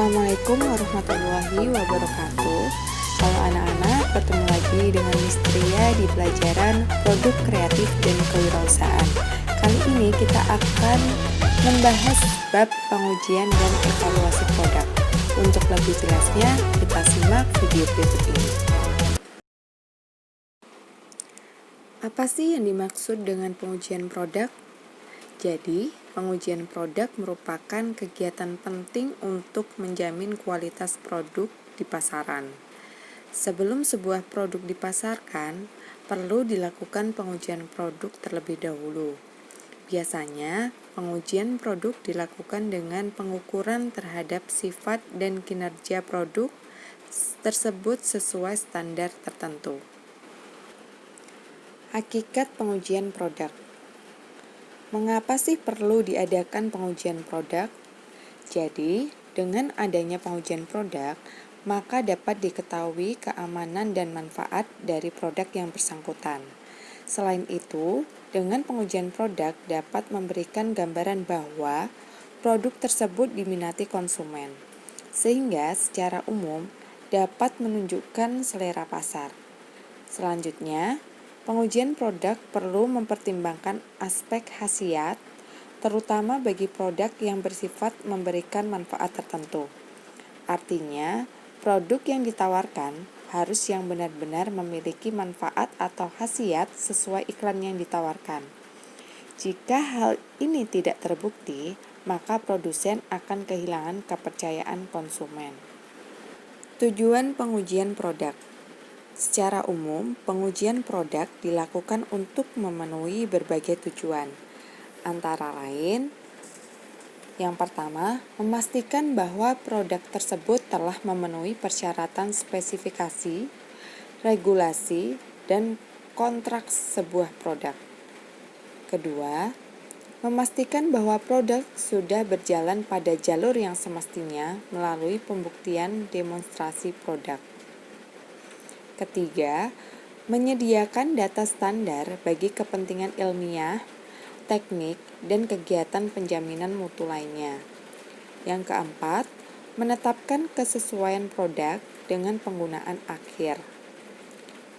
Assalamualaikum warahmatullahi wabarakatuh. Halo anak-anak, bertemu lagi dengan Miss Tria di pelajaran Produk Kreatif dan Kewirausahaan. Kali ini kita akan membahas bab pengujian dan evaluasi produk. Untuk lebih jelasnya, kita simak video berikut ini. Apa sih yang dimaksud dengan pengujian produk? Jadi, pengujian produk merupakan kegiatan penting untuk menjamin kualitas produk di pasaran. Sebelum sebuah produk dipasarkan, perlu dilakukan pengujian produk terlebih dahulu. Biasanya, pengujian produk dilakukan dengan pengukuran terhadap sifat dan kinerja produk tersebut sesuai standar tertentu. Hakikat pengujian produk. Mengapa sih perlu diadakan pengujian produk? Jadi, dengan adanya pengujian produk, maka dapat diketahui keamanan dan manfaat dari produk yang bersangkutan. Selain itu, dengan pengujian produk dapat memberikan gambaran bahwa produk tersebut diminati konsumen, sehingga secara umum dapat menunjukkan selera pasar. Selanjutnya, pengujian produk perlu mempertimbangkan aspek khasiat, terutama bagi produk yang bersifat memberikan manfaat tertentu. Artinya, produk yang ditawarkan harus yang benar-benar memiliki manfaat atau khasiat sesuai iklan yang ditawarkan. Jika hal ini tidak terbukti, maka produsen akan kehilangan kepercayaan konsumen. Tujuan pengujian produk. Secara umum, pengujian produk dilakukan untuk memenuhi berbagai tujuan. Antara lain, yang pertama, memastikan bahwa produk tersebut telah memenuhi persyaratan spesifikasi, regulasi, dan kontrak sebuah produk. Kedua, memastikan bahwa produk sudah berjalan pada jalur yang semestinya melalui pembuktian demonstrasi produk. Ketiga, menyediakan data standar bagi kepentingan ilmiah, teknik, dan kegiatan penjaminan mutu lainnya. Yang keempat, menetapkan kesesuaian produk dengan penggunaan akhir.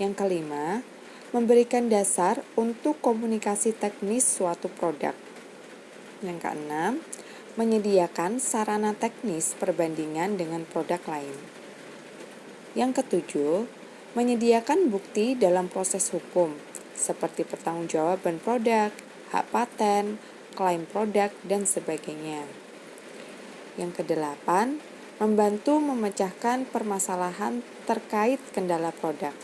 Yang kelima, memberikan dasar untuk komunikasi teknis suatu produk. Yang keenam, menyediakan sarana teknis perbandingan dengan produk lain. Yang ketujuh, menyediakan bukti dalam proses hukum, seperti pertanggungjawaban produk, hak paten, klaim produk, dan sebagainya. Yang kedelapan, membantu memecahkan permasalahan terkait kendala produk.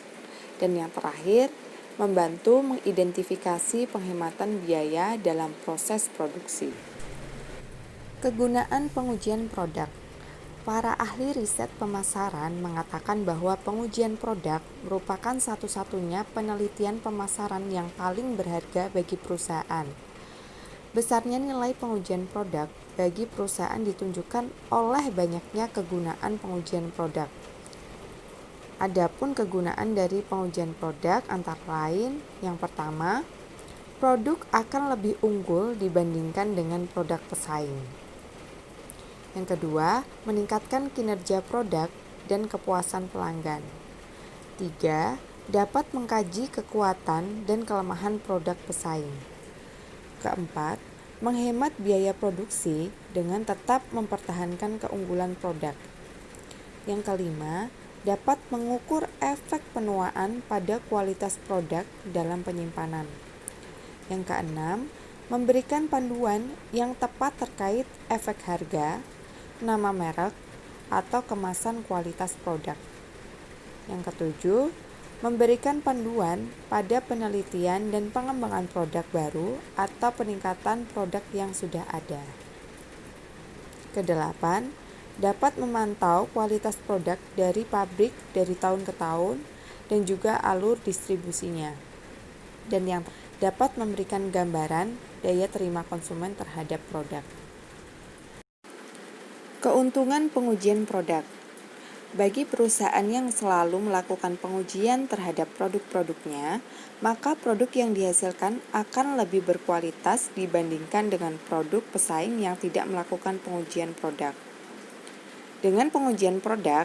Dan yang terakhir, membantu mengidentifikasi penghematan biaya dalam proses produksi. Kegunaan pengujian produk. Para ahli riset pemasaran mengatakan bahwa pengujian produk merupakan satu-satunya penelitian pemasaran yang paling berharga bagi perusahaan. Besarnya nilai pengujian produk bagi perusahaan ditunjukkan oleh banyaknya kegunaan pengujian produk. Adapun kegunaan dari pengujian produk antara lain, yang pertama, produk akan lebih unggul dibandingkan dengan produk pesaing. Yang kedua, meningkatkan kinerja produk dan kepuasan pelanggan. 3. Dapat mengkaji kekuatan dan kelemahan produk pesaing. Keempat, menghemat biaya produksi dengan tetap mempertahankan keunggulan produk. Yang kelima, dapat mengukur efek penuaan pada kualitas produk dalam penyimpanan. Yang keenam, memberikan panduan yang tepat terkait efek harga, nama merek, atau kemasan kualitas produk. Yang ketujuh, memberikan panduan pada penelitian dan pengembangan produk baru atau peningkatan produk yang sudah ada. Kedelapan, dapat memantau kualitas produk dari pabrik dari tahun ke tahun dan juga alur distribusinya. Dan yang dapat memberikan gambaran daya terima konsumen terhadap produk. Keuntungan pengujian produk. Bagi perusahaan yang selalu melakukan pengujian terhadap produk-produknya, maka produk yang dihasilkan akan lebih berkualitas dibandingkan dengan produk pesaing yang tidak melakukan pengujian produk. Dengan pengujian produk,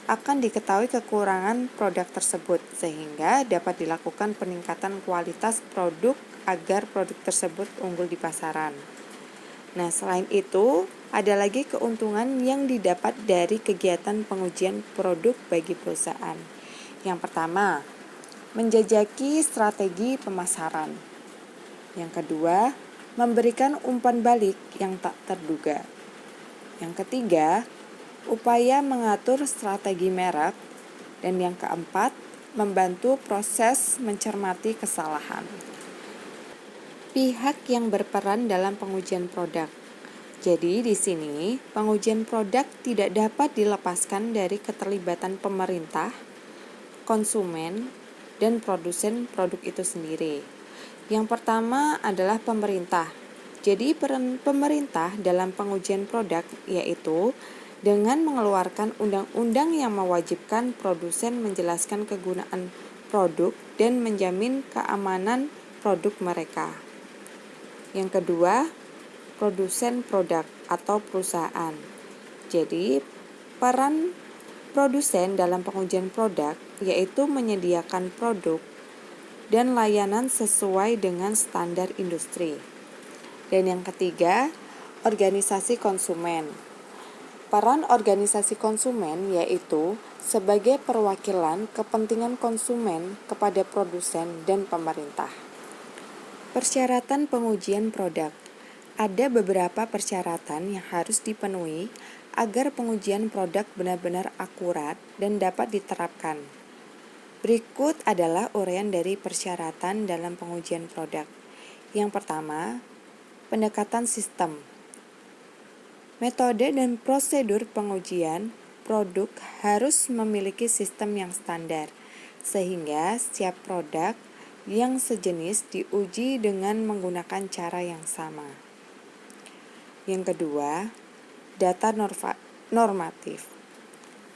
akan diketahui kekurangan produk tersebut sehingga dapat dilakukan peningkatan kualitas produk agar produk tersebut unggul di pasaran. Nah, selain itu, ada lagi keuntungan yang didapat dari kegiatan pengujian produk bagi perusahaan. Yang pertama, menjajaki strategi pemasaran. Yang kedua, memberikan umpan balik yang tak terduga. Yang ketiga, upaya mengatur strategi merek, dan yang keempat, membantu proses mencermati kesalahan. Pihak yang berperan dalam pengujian produk. Jadi di sini, pengujian produk tidak dapat dilepaskan dari keterlibatan pemerintah, konsumen, dan produsen produk itu sendiri. Yang pertama adalah pemerintah. Jadi peran pemerintah dalam pengujian produk yaitu dengan mengeluarkan undang-undang yang mewajibkan produsen menjelaskan kegunaan produk dan menjamin keamanan produk mereka. Yang kedua, produsen produk atau perusahaan. Jadi, peran produsen dalam pengujian produk yaitu menyediakan produk dan layanan sesuai dengan standar industri. Dan yang ketiga, organisasi konsumen. Peran organisasi konsumen yaitu sebagai perwakilan kepentingan konsumen kepada produsen dan pemerintah. Persyaratan pengujian produk. Ada beberapa persyaratan yang harus dipenuhi agar pengujian produk benar-benar akurat dan dapat diterapkan. Berikut adalah uraian dari persyaratan dalam pengujian produk. Yang pertama, pendekatan sistem. Metode dan prosedur pengujian produk harus memiliki sistem yang standar, sehingga setiap produk yang sejenis diuji dengan menggunakan cara yang sama. Yang kedua, data normatif.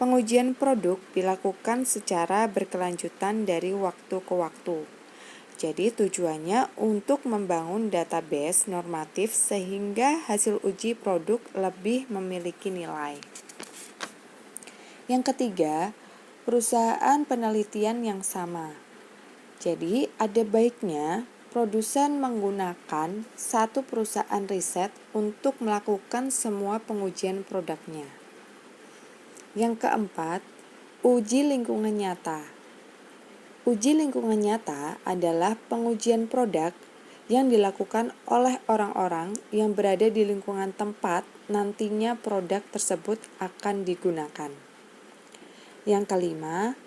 Pengujian produk dilakukan secara berkelanjutan dari waktu ke waktu. Jadi tujuannya untuk membangun database normatif sehingga hasil uji produk lebih memiliki nilai. Yang ketiga, perusahaan penelitian yang sama. Jadi ada baiknya produsen menggunakan satu perusahaan riset untuk melakukan semua pengujian produknya. Yang keempat, uji lingkungan nyata. Uji lingkungan nyata adalah pengujian produk yang dilakukan oleh orang-orang yang berada di lingkungan tempat nantinya produk tersebut akan digunakan. Yang kelima,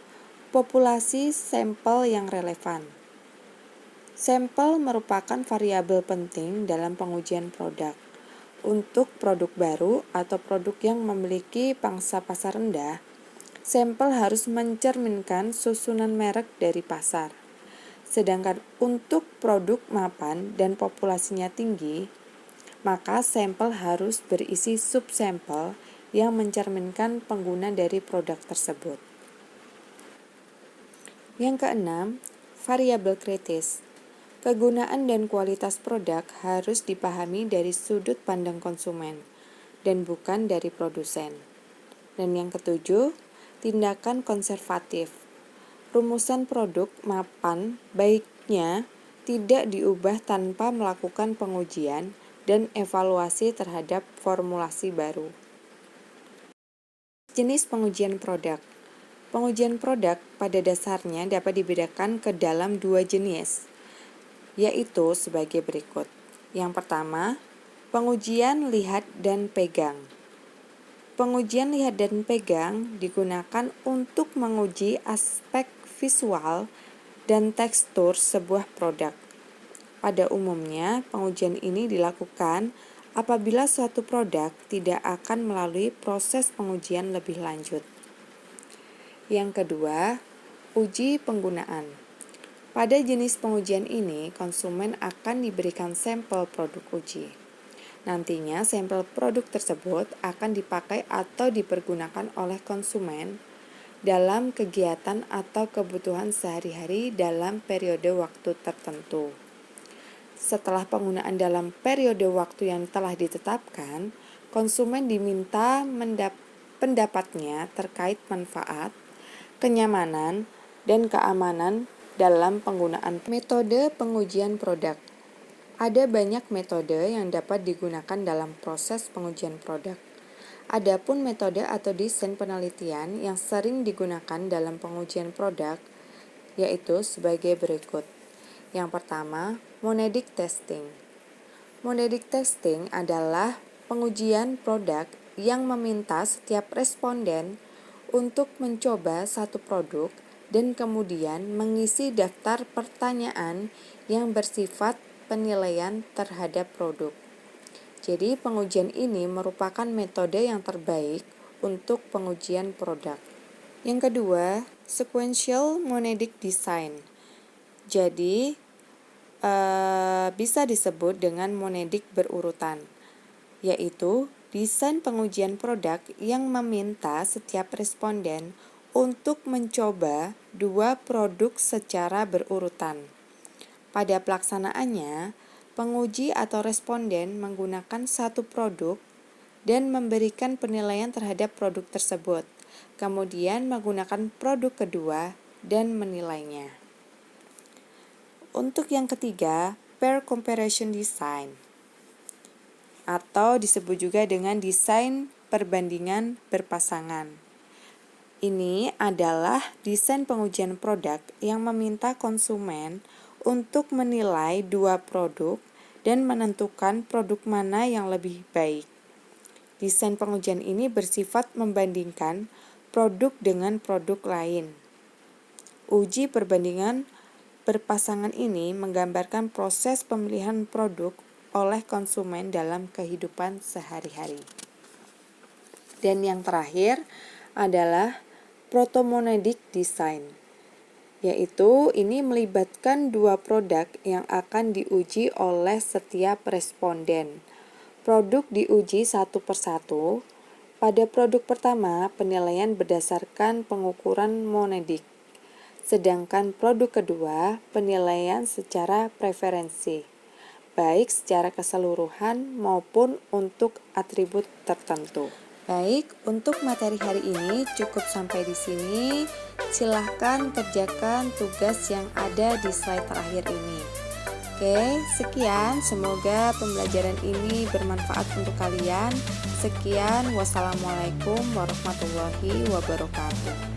populasi sampel yang relevan. Sampel merupakan variabel penting dalam pengujian produk. Untuk produk baru atau produk yang memiliki pangsa pasar rendah, sampel harus mencerminkan susunan merek dari pasar. Sedangkan untuk produk mapan dan populasinya tinggi, maka sampel harus berisi subsampel yang mencerminkan pengguna dari produk tersebut. Yang keenam, variabel kritis. Kegunaan dan kualitas produk harus dipahami dari sudut pandang konsumen dan bukan dari produsen. Dan yang ketujuh, tindakan konservatif. Rumusan produk mapan baiknya tidak diubah tanpa melakukan pengujian dan evaluasi terhadap formulasi baru. Jenis pengujian produk. Pengujian produk pada dasarnya dapat dibedakan ke dalam dua jenis, yaitu sebagai berikut. Yang pertama, pengujian lihat dan pegang. Pengujian lihat dan pegang digunakan untuk menguji aspek visual dan tekstur sebuah produk. Pada umumnya, pengujian ini dilakukan apabila suatu produk tidak akan melalui proses pengujian lebih lanjut. Yang kedua, uji penggunaan. Pada jenis pengujian ini, konsumen akan diberikan sampel produk uji. Nantinya sampel produk tersebut akan dipakai atau dipergunakan oleh konsumen dalam kegiatan atau kebutuhan sehari-hari dalam periode waktu tertentu. Setelah penggunaan dalam periode waktu yang telah ditetapkan, konsumen diminta pendapatnya terkait manfaat, kenyamanan, dan keamanan dalam penggunaan metode pengujian produk. Ada banyak metode yang dapat digunakan dalam proses pengujian produk. Adapun metode atau desain penelitian yang sering digunakan dalam pengujian produk yaitu sebagai berikut. Yang pertama, monadic testing. Monadic testing adalah pengujian produk yang meminta setiap responden untuk mencoba satu produk dan kemudian mengisi daftar pertanyaan yang bersifat penilaian terhadap produk. Jadi, pengujian ini merupakan metode yang terbaik untuk pengujian produk. Yang kedua, sequential monadic design. Jadi, bisa disebut dengan monedik berurutan, yaitu desain pengujian produk yang meminta setiap responden untuk mencoba dua produk secara berurutan. Pada pelaksanaannya, penguji atau responden menggunakan satu produk dan memberikan penilaian terhadap produk tersebut, kemudian menggunakan produk kedua dan menilainya. Untuk yang ketiga, pair comparison design, atau disebut juga dengan desain perbandingan berpasangan. Ini adalah desain pengujian produk yang meminta konsumen untuk menilai dua produk dan menentukan produk mana yang lebih baik. Desain pengujian ini bersifat membandingkan produk dengan produk lain. Uji perbandingan berpasangan ini menggambarkan proses pemilihan produk oleh konsumen dalam kehidupan sehari-hari. Dan yang terakhir adalah proto-monadic design, yaitu ini melibatkan dua produk yang akan diuji oleh setiap responden. Produk diuji satu persatu. Pada produk pertama, penilaian berdasarkan pengukuran monedik. Sedangkan produk kedua, penilaian secara preferensi, baik secara keseluruhan maupun untuk atribut tertentu. Baik, untuk materi hari ini cukup sampai di sini. Silahkan kerjakan tugas yang ada di slide terakhir ini. Oke, sekian. Semoga pembelajaran ini bermanfaat untuk kalian. Sekian, wassalamualaikum warahmatullahi wabarakatuh.